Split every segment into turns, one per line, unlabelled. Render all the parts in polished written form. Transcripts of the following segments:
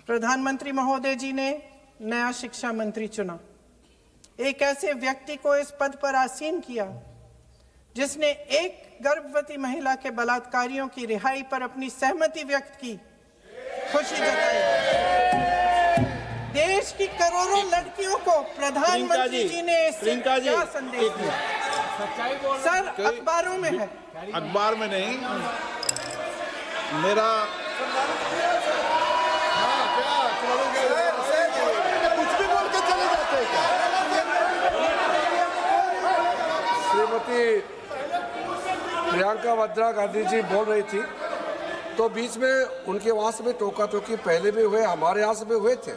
प्रधानमंत्री महोदय जी ने नया शिक्षा मंत्री चुना। एक ऐसे व्यक्ति को इस पद पर आसीन किया जिसने एक गर्भवती महिला के बलात्कारियों की रिहाई पर अपनी सहमति व्यक्त की, खुशी जताई। देश की करोड़ों लड़कियों को प्रधानमंत्री जी ने इससे क्या संदेश दिया? सर, अखबारों में है।
अखबार में नहीं, मेरा
कुछ भी बोल के चले जाते हैं क्या?
श्रीमती प्रियंका वाड्रा गांधी जी बोल रही थी तो बीच में उनके वहाँ से भी टोका टोकी पहले भी हुए, हमारे यहाँ से भी हुए थे।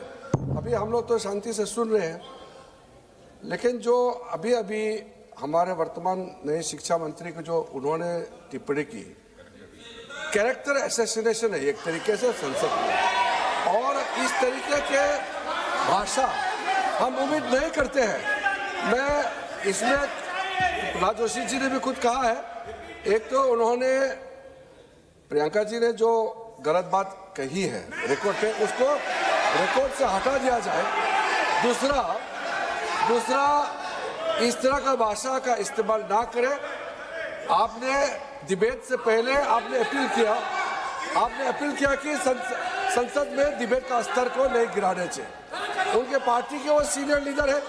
अभी हम लोग तो शांति से सुन रहे हैं, लेकिन जो अभी अभी हमारे वर्तमान नए शिक्षा मंत्री को जो उन्होंने टिप्पणी की, कैरेक्टर असैसिनेशन है एक तरीके से संसद में, और इस तरीके के भाषा हम उम्मीद नहीं करते हैं। मैं इसमें प्रहलाद जोशी जी ने भी खुद कहा है, एक तो उन्होंने प्रियंका जी ने जो गलत बात कही है रिकॉर्ड पे, उसको रिकॉर्ड से हटा दिया जाए। दूसरा इस तरह का भाषा का इस्तेमाल ना करें। आपने डिबेट से पहले आपने अपील किया कि संसद में डिबेट का स्तर को नहीं गिराने चाहिए। उनके पार्टी के वो सीनियर लीडर है,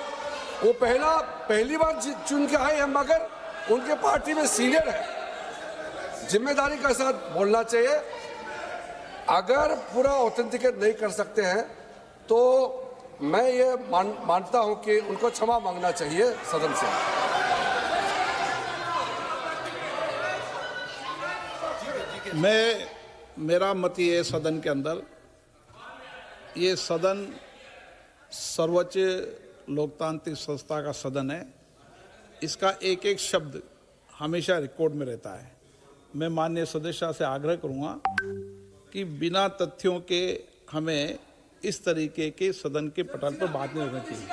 वो पहली बार चुन के आए हैं, मगर उनके पार्टी में सीनियर है, जिम्मेदारी के साथ बोलना चाहिए। अगर पूरा ऑथेंटिकेट नहीं कर सकते हैं तो मैं ये मानता हूं कि उनको क्षमा मांगना चाहिए सदन से।
मेरा मत ये सदन के अंदर, ये सदन सर्वोच्च लोकतांत्रिक संस्था का सदन है, इसका एक एक शब्द हमेशा रिकॉर्ड में रहता है। मैं माननीय सदस्य से आग्रह करूंगा कि बिना तथ्यों के हमें इस तरीके के सदन के पटल पर बात नहीं होनी चाहिए।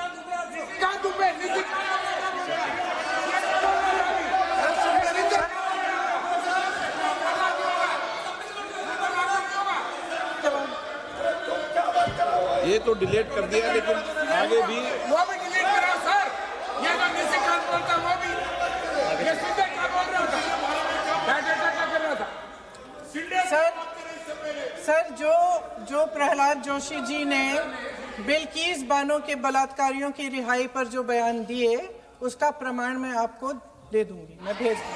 ये तो डिलीट कर दिया, लेकिन आगे भी
वो भी डिलीट करा सर। ये तो किसी का बोलता वो भी ये सीधे क्या बोल रहा था, डाटा क्या कर रहा था
सर जो प्रहलाद जोशी जी ने बिल्किस बानो के बलात्कारियों की रिहाई पर जो बयान दिए, उसका प्रमाण मैं आपको दे दूंगी, मैं भेज दूंगी।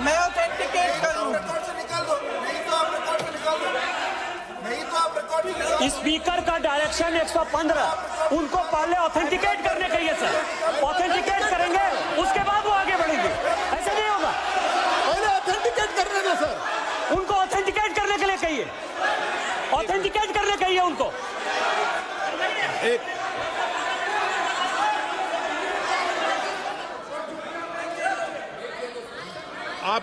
मैं ऑथेंटिकेट करूंगा।
स्पीकर का डायरेक्शन 115, उनको पहले ऑथेंटिकेट करने कहिए सर। ऑथेंटिकेट करेंगे उसके बाद वो आगे बढ़ेंगे, ऐसे नहीं होगा।
पहले ऑथेंटिकेट करने दो सर।
उनको ऑथेंटिकेट करने के लिए कहिए, ऑथेंटिकेट करने कहिए उनको।
आप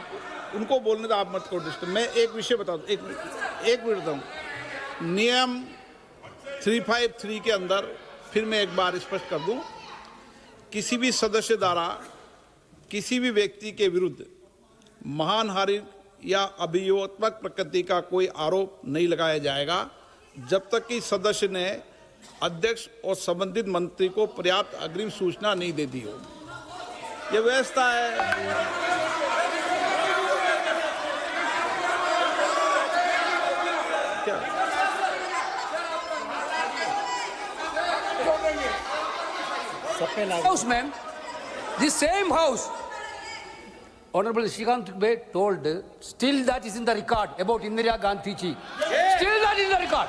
उनको बोलने तो आप मत करो डिस्टर्ब। मैं एक विषय बता दूं, एक मिनट बताऊं। नियम 353 के अंदर फिर मैं एक बार स्पष्ट कर दूं, किसी भी सदस्य द्वारा किसी भी व्यक्ति के विरुद्ध मानहानि या अभियोगात्मक प्रकृति का कोई आरोप नहीं लगाया जाएगा जब तक कि सदस्य ने अध्यक्ष और संबंधित मंत्री को पर्याप्त अग्रिम सूचना नहीं दे दी हो। यह व्यवस्था है।
House, ma'am, the same house, Honorable Shrikant Dubey told, still that is in the record about Indira Gandhi ji. Still that is in the record.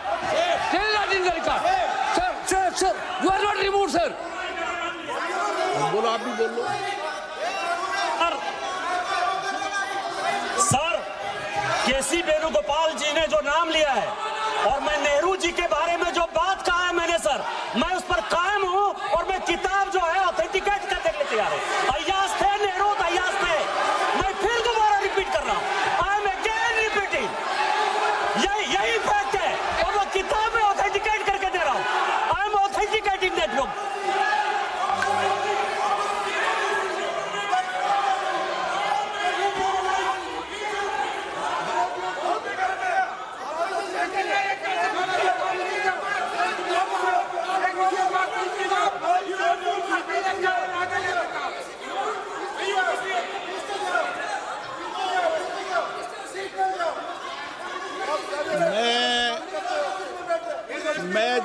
Still that is in the record. Sir, you are not removed, sir.
बोलो, आप भी बोल लो।
Sir, केसी वेणुगोपाल जी ने जो नाम लिया है और मैं नेहरू जी के बारे में जो बात कहा है मैंने, सर, मैं उस पर कायम हूं और मैं किताब जो है ऑथेंटिकेट करने के लिए तैयार हूं। अय्याज थे नेहरू, अय्याज थे। मैं फिर दोबारा रिपीट कर रहा हूं, आई एम अगेन रिपीटिंग। यही फैक्ट है और वो किताब में ऑथेंटिकेट करके दे रहा हूं। I am authenticating that book.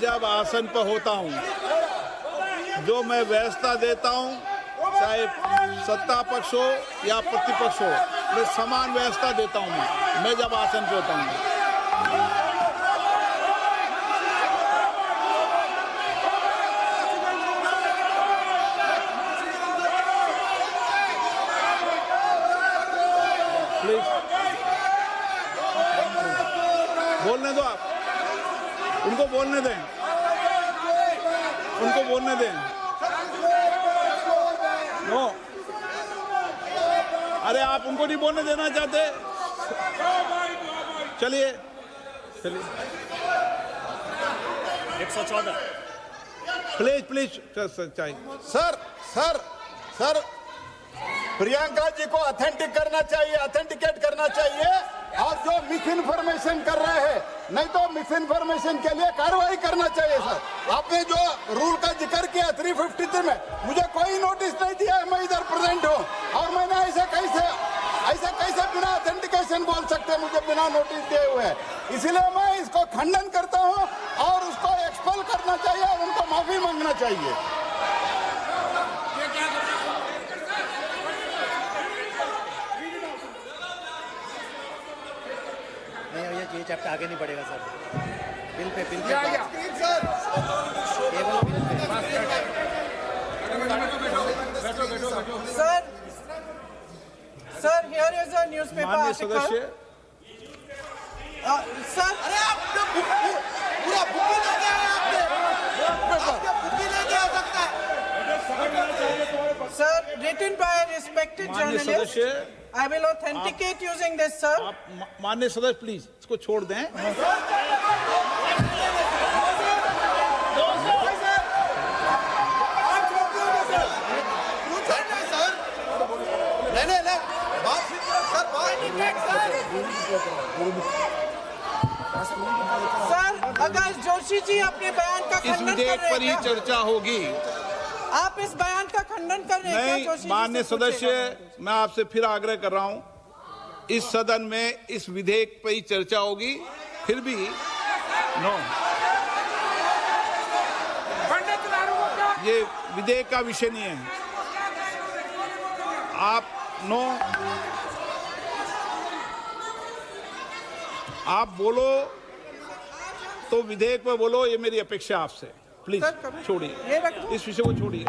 जब आसन पर होता हूं, जो मैं व्यवस्था देता हूं, चाहे सत्ता पक्ष हो या प्रतिपक्ष हो, मैं समान व्यवस्था देता हूं। मैं जब आसन पे होता हूं, प्लीज बोलने दो, आप उनको बोलने दें, उनको बोलने दें। नो, अरे आप उनको नहीं बोलने देना चाहते? चलिए चलिए,
114
प्लीज प्लीज चाहिए।
सर प्रियंका जी को ऑथेंटिक करना चाहिए, ऑथेंटिकेट करना चाहिए, और जो मिस इन्फॉर्मेशन कर रहे हैं, नहीं तो मिस इन्फॉर्मेशन के लिए कार्रवाई करना चाहिए। सर आपने जो रूल का जिक्र किया 353 में, मुझे कोई नोटिस नहीं दिया है, मैं इधर प्रेजेंट हूँ, और मैंने ऐसे कैसे बिना ऑथेंटिकेशन बोल सकते, मुझे बिना नोटिस दिए हुए। इसलिए मैं इसको खंडन करता हूँ और उसको एक्सपेल करना चाहिए और उनको माफी मांगना चाहिए।
ये चैप्टर आगे नहीं बढ़ेगा sir, bill pay
sir
Sir, here is a newspaper
माननीय
article.
सदस्य,
Sir,
पूरा बुकी लेके आए आपने, बुकी लेके आ सकता है।
sir, written by a respected
माननीय
journalist.
सदस्य,
I will authenticate using this, sir.
आप माननीय सदस्य प्लीज इसको छोड़ दें।
सर, अगर जोशी जी अपने बयान का
इस
खंडन कर
विधेयक
रहे
पर ही
हैं क्या?
चर्चा होगी।
आप इस बयान का खंडन कर रहे हैं क्या
नहीं,
जोशी जी?
माननीय
से पूछेगा।
सदस्य, मैं आपसे फिर आग्रह कर रहा हूं, इस सदन में इस विधेयक पर ही चर्चा होगी, फिर भी नो,
पंडित नारू का
ये विधेयक का विषय नहीं है। आप नो, आप बोलो तो विधेयक पे बोलो, ये मेरी अपेक्षा आपसे। प्लीज
सर, कभी-
छोड़िए,
ये रख दो।
इस विषय को छोड़िए।